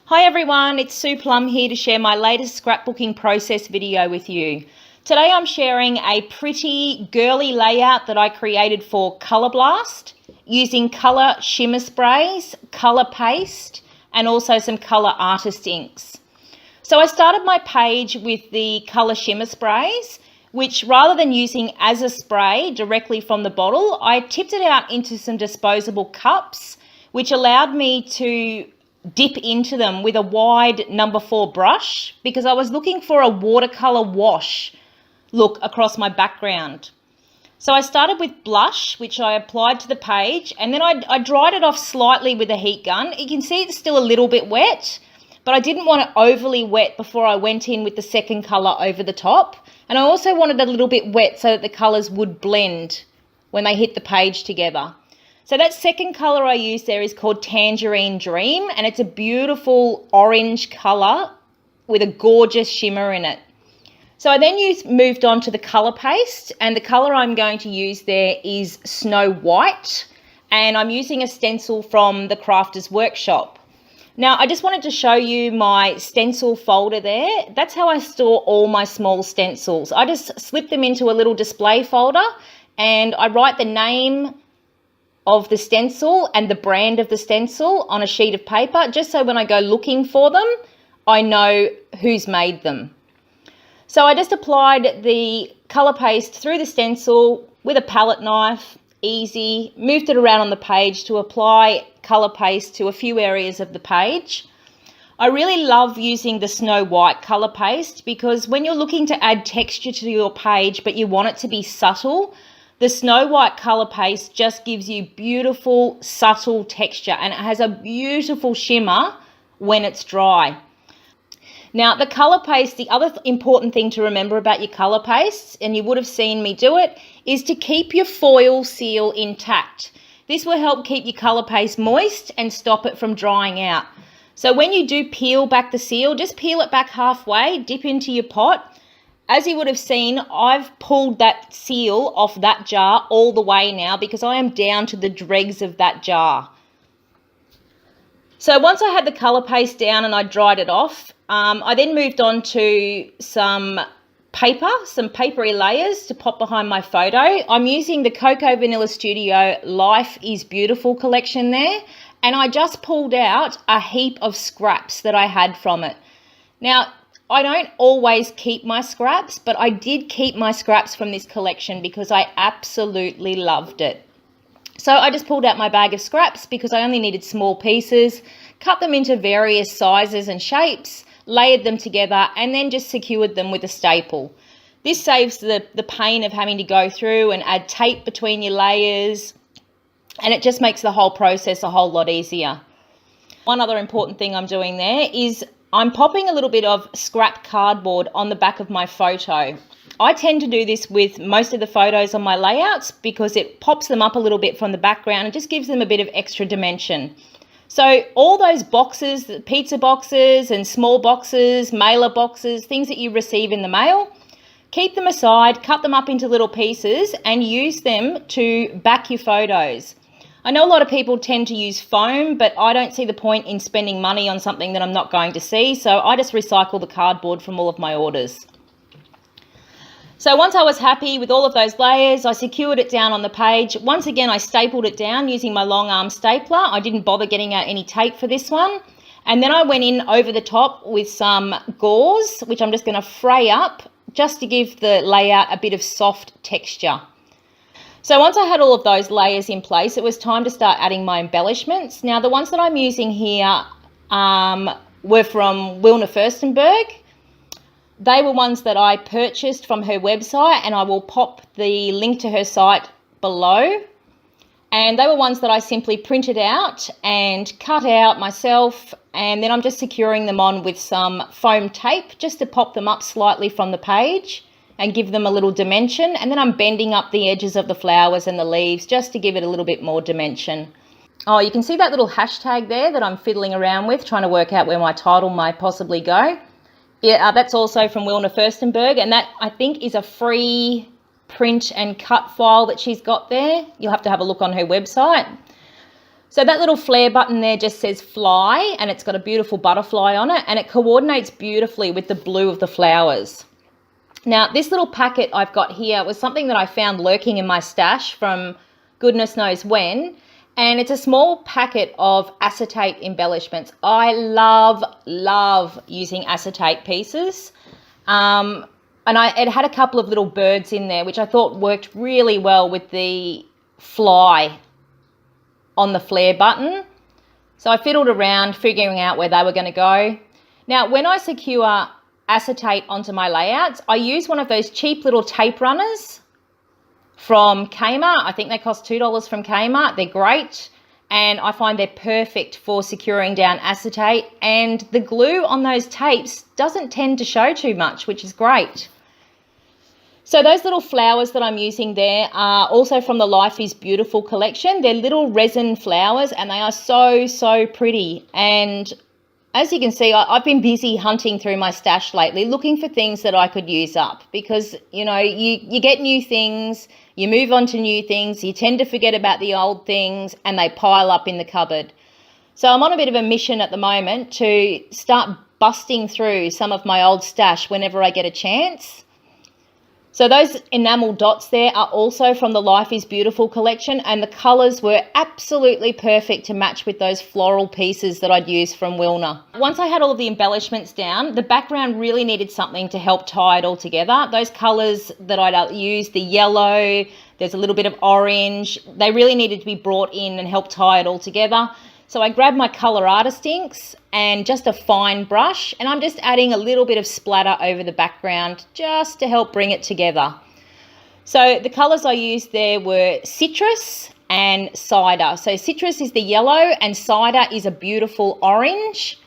Hi everyone, it's Sue Plumb here to share my latest scrapbooking process video with you. Today I'm sharing a pretty girly layout that I created for Colour Blast using colour shimmer sprays, colour paste and also some colour artist inks. So I started my page with the colour shimmer sprays, which rather than using as a spray directly from the bottle, I tipped it out into some disposable cups, which allowed me to dip into them with a wide number 4 brush because I was looking for a watercolor wash look across my background. So I started with blush, which I applied to the page, and then I dried it off slightly with a heat gun. You can see it's still a little bit wet, but I didn't want it overly wet before I went in with the second color over the top. And I also wanted a little bit wet so that the colors would blend when they hit the page together. So that second colour I used there is called Tangerine Dream, and it's a beautiful orange colour with a gorgeous shimmer in it. So I then moved on to the colour paste, and the colour I'm going to use there is Snow White, and I'm using a stencil from the Crafter's Workshop. Now I just wanted to show you my stencil folder there. That's how I store all my small stencils. I just slip them into a little display folder and I write the name of the stencil and the brand of the stencil on a sheet of paper, just so when I go looking for them, I know who's made them. So I just applied the colour paste through the stencil with a palette knife, easy, moved it around on the page to apply colour paste to a few areas of the page. I really love using the Snow White colour paste because when you're looking to add texture to your page but you want it to be subtle, the Snow White colour paste just gives you beautiful, subtle texture, and it has a beautiful shimmer when it's dry. Now, the colour paste, the other important thing to remember about your colour pastes, and you would have seen me do it, is to keep your foil seal intact. This will help keep your colour paste moist and stop it from drying out. So when you do peel back the seal, just peel it back halfway, dip into your pot. As you would have seen, I've pulled that seal off that jar all the way now because I am down to the dregs of that jar. So once I had the colour paste down and I dried it off, I then moved on to some paper, some papery layers to pop behind my photo. I'm using the Cocoa Vanilla Studio Life is Beautiful collection there, and I just pulled out a heap of scraps that I had from it. Now, I don't always keep my scraps, but I did keep my scraps from this collection because I absolutely loved it. So I just pulled out my bag of scraps because I only needed small pieces, cut them into various sizes and shapes, layered them together, and then just secured them with a staple. This saves the pain of having to go through and add tape between your layers, and it just makes the whole process a whole lot easier. One other important thing I'm doing there is I'm popping a little bit of scrap cardboard on the back of my photo. I tend to do this with most of the photos on my layouts because it pops them up a little bit from the background and just gives them a bit of extra dimension. So all those boxes, the pizza boxes and small boxes, mailer boxes, things that you receive in the mail, keep them aside, cut them up into little pieces and use them to back your photos. I know a lot of people tend to use foam, but I don't see the point in spending money on something that I'm not going to see, so I just recycle the cardboard from all of my orders. So once I was happy with all of those layers, I secured it down on the page. Once again, I stapled it down using my long arm stapler. I didn't bother getting out any tape for this one. And then I went in over the top with some gauze, which I'm just going to fray up just to give the layout a bit of soft texture. So once I had all of those layers in place, it was time to start adding my embellishments. Now, the ones that I'm using here were from Wilna Furstenberg. They were ones that I purchased from her website, and I will pop the link to her site below. And they were ones that I simply printed out and cut out myself, and then I'm just securing them on with some foam tape just to pop them up slightly from the page and give them a little dimension. And then I'm bending up the edges of the flowers and the leaves just to give it a little bit more dimension. Oh, you can see that little hashtag there that I'm fiddling around with, trying to work out where my title might possibly go. Yeah, that's also from Wilna Furstenberg, and that I think is a free print and cut file that she's got there. You'll have to have a look on her website. So that little flare button there just says fly, and it's got a beautiful butterfly on it, and it coordinates beautifully with the blue of the flowers. Now, this little packet I've got here was something that I found lurking in my stash from goodness knows when, and it's a small packet of acetate embellishments. I love using acetate pieces. And it had a couple of little birds in there, which I thought worked really well with the fly on the flare button. So I fiddled around figuring out where they were going to go. Now, when I secure acetate onto my layouts, I use one of those cheap little tape runners from Kmart. I think they cost $2 from Kmart. They're great, and I find they're perfect for securing down acetate, and the glue on those tapes doesn't tend to show too much, which is great. So those little flowers that I'm using there are also from the Life is Beautiful collection. They're little resin flowers, and they are so pretty. And as you can see, I've been busy hunting through my stash lately, looking for things that I could use up, because, you know, you get new things, you move on to new things, you tend to forget about the old things, and they pile up in the cupboard. So I'm on a bit of a mission at the moment to start busting through some of my old stash whenever I get a chance. So those enamel dots there are also from the Life is Beautiful collection, and the colours were absolutely perfect to match with those floral pieces that I'd used from Wilner. Once I had all of the embellishments down, the background really needed something to help tie it all together. Those colours that I'd used, the yellow, there's a little bit of orange, they really needed to be brought in and help tie it all together. So I grabbed my Colour Artist inks and just a fine brush, and I'm just adding a little bit of splatter over the background just to help bring it together. So the colours I used there were Citrus and Cider. So Citrus is the yellow and Cider is a beautiful orange.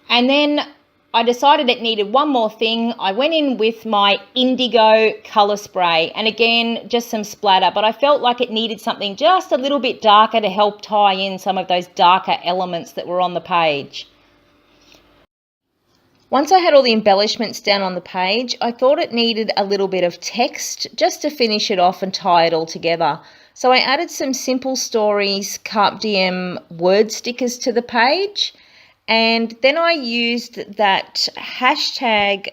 And then I decided it needed one more thing. I went in with my Indigo colour spray, and again, just some splatter, but I felt like it needed something just a little bit darker to help tie in some of those darker elements that were on the page. Once I had all the embellishments down on the page, I thought it needed a little bit of text just to finish it off and tie it all together. So I added some Simple Stories Carpe Diem word stickers to the page. And then I used that hashtag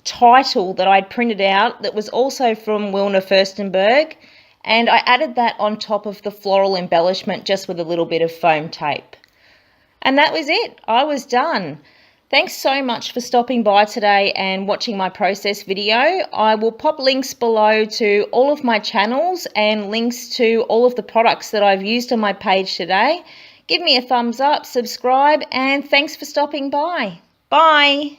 title that I'd printed out that was also from Wilner Furstenberg, and I added that on top of the floral embellishment just with a little bit of foam tape. And that was it. I was done. Thanks so much for stopping by today and watching my process video. I will pop links below to all of my channels and links to all of the products that I've used on my page today. Give me a thumbs up, subscribe, and thanks for stopping by. Bye.